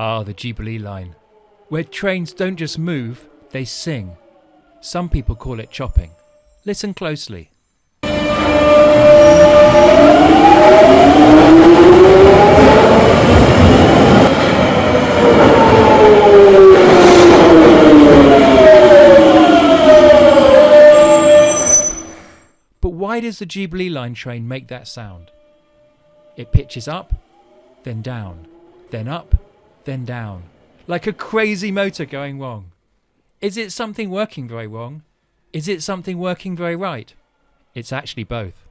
Ah, the Jubilee Line, where trains don't just move, they sing. Some people call it chopping. Listen closely. But why does the Jubilee Line train make that sound? It pitches up, then down, then up, then down, like a crazy motor going wrong. Is it something working very wrong? Is it something working very right? It's actually both.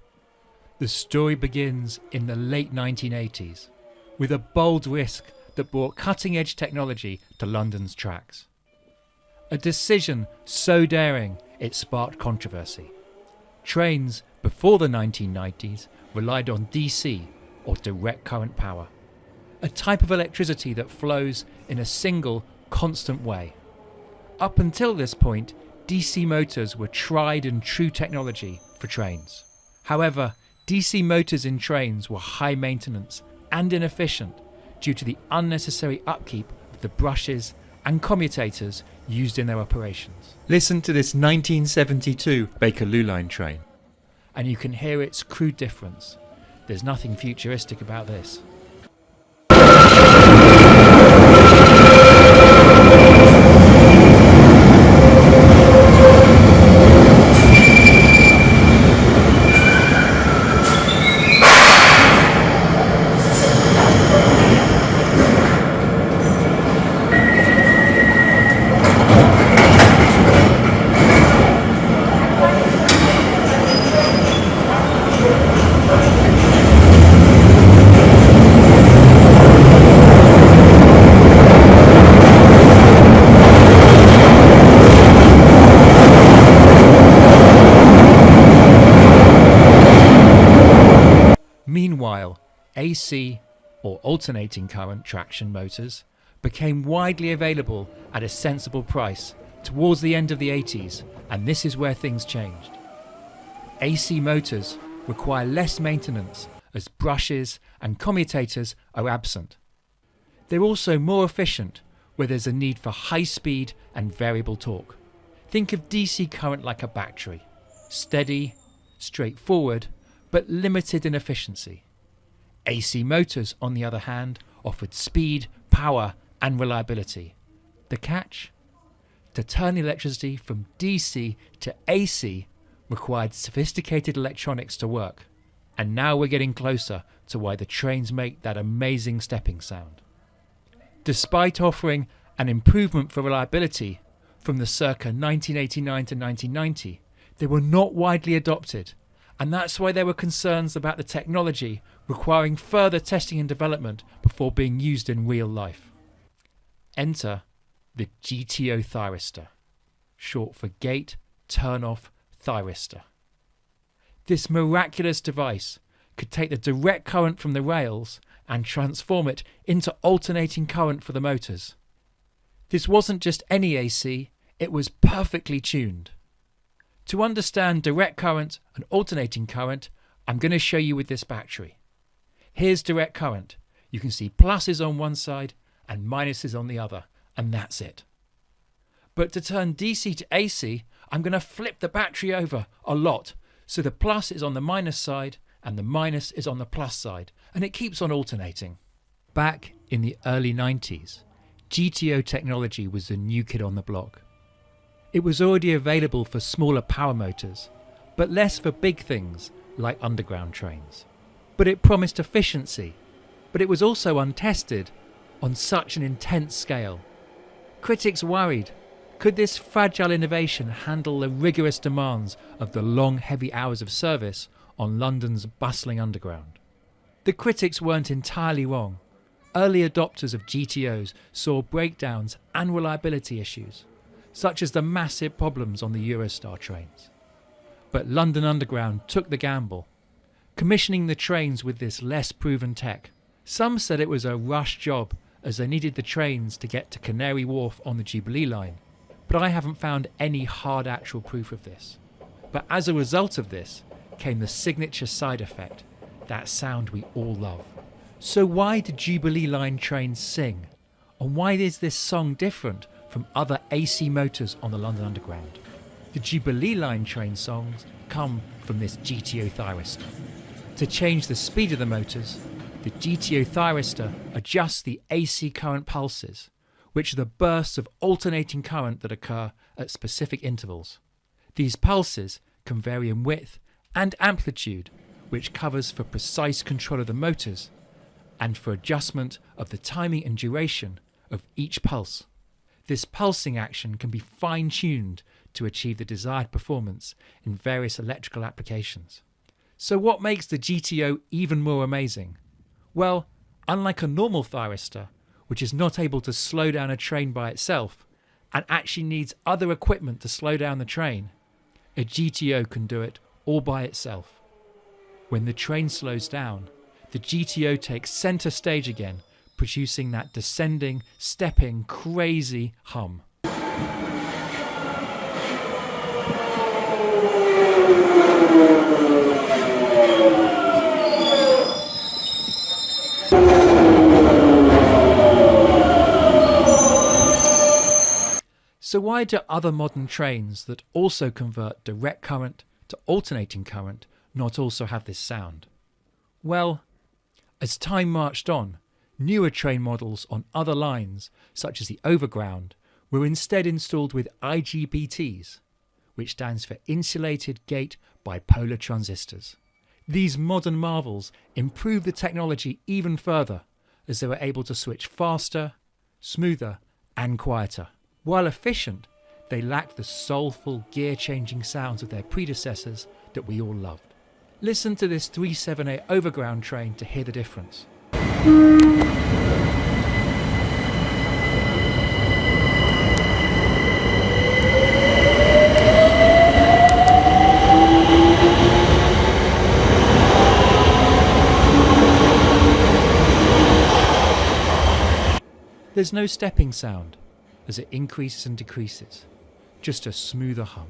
The story begins in the late 1980s with a bold risk that brought cutting-edge technology to London's tracks. A decision so daring it sparked controversy. Trains before the 1990s relied on DC, or direct current power, a type of electricity that flows in a single, constant way. Up until this point, DC motors were tried and true technology for trains. However, DC motors in trains were high maintenance and inefficient due to the unnecessary upkeep of the brushes and commutators used in their operations. Listen to this 1972 Bakerloo Line train, and you can hear its crude difference. There's nothing futuristic about this. Meanwhile, AC, or alternating current traction motors, became widely available at a sensible price towards the end of the 80s, and this is where things changed. AC motors require less maintenance as brushes and commutators are absent. They're also more efficient where there's a need for high speed and variable torque. Think of DC current like a battery, steady, straightforward, but limited in efficiency. AC motors, on the other hand, offered speed, power and reliability. The catch? To turn electricity from DC to AC required sophisticated electronics to work. And now we're getting closer to why the trains make that amazing stepping sound. Despite offering an improvement for reliability from the circa 1989 to 1990, they were not widely adopted. And that's why there were concerns about the technology requiring further testing and development before being used in real life. Enter the GTO thyristor, short for Gate Turn Off Thyristor. This miraculous device could take the direct current from the rails and transform it into alternating current for the motors. This wasn't just any AC, it was perfectly tuned. To understand direct current and alternating current, I'm going to show you with this battery. Here's direct current. You can see pluses on one side and minuses on the other, and that's it. But to turn DC to AC, I'm going to flip the battery over a lot, so the plus is on the minus side and the minus is on the plus side, and it keeps on alternating. Back in the early 90s, GTO technology was the new kid on the block. It was already available for smaller power motors, but less for big things like underground trains. But it promised efficiency, but it was also untested on such an intense scale. Critics worried, could this fragile innovation handle the rigorous demands of the long, heavy hours of service on London's bustling underground? The critics weren't entirely wrong. Early adopters of GTOs saw breakdowns and reliability issues, such as the massive problems on the Eurostar trains. But London Underground took the gamble, commissioning the trains with this less proven tech. Some said it was a rush job as they needed the trains to get to Canary Wharf on the Jubilee Line, but I haven't found any hard actual proof of this. But as a result of this came the signature side effect, that sound we all love. So why do Jubilee Line trains sing? And why is this song different from other AC motors on the London Underground? The Jubilee Line train songs come from this GTO thyristor. To change the speed of the motors, the GTO thyristor adjusts the AC current pulses, which are the bursts of alternating current that occur at specific intervals. These pulses can vary in width and amplitude, which covers for precise control of the motors and for adjustment of the timing and duration of each pulse. This pulsing action can be fine-tuned to achieve the desired performance in various electrical applications. So what makes the GTO even more amazing? Well, unlike a normal thyristor, which is not able to slow down a train by itself and actually needs other equipment to slow down the train, a GTO can do it all by itself. When the train slows down, the GTO takes centre stage again, producing that descending, stepping, crazy hum. So why do other modern trains that also convert direct current to alternating current not also have this sound? Well, as time marched on, newer train models on other lines, such as the Overground, were instead installed with IGBTs, which stands for Insulated Gate Bipolar Transistors. These modern marvels improved the technology even further, as they were able to switch faster, smoother, and quieter. While efficient, they lacked the soulful, gear-changing sounds of their predecessors that we all loved. Listen to this 378 Overground train to hear the difference. There's no stepping sound as it increases and decreases, just a smoother hum.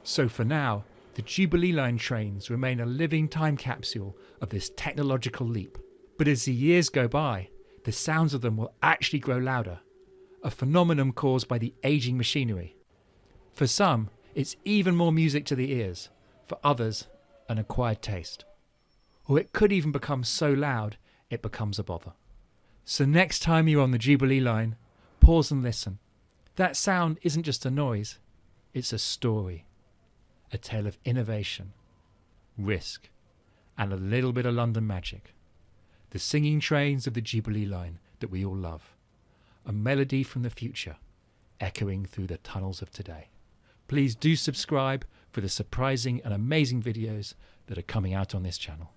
So for now, the Jubilee Line trains remain a living time capsule of this technological leap. But as the years go by, the sounds of them will actually grow louder, a phenomenon caused by the aging machinery. For some, it's even more music to the ears, for others, an acquired taste. Or it could even become so loud, it becomes a bother. So next time you're on the Jubilee Line, pause and listen. That sound isn't just a noise, it's a story. A tale of innovation, risk, and a little bit of London magic. The singing trains of the Jubilee Line that we all love. A melody from the future, echoing through the tunnels of today. Please do subscribe for the surprising and amazing videos that are coming out on this channel.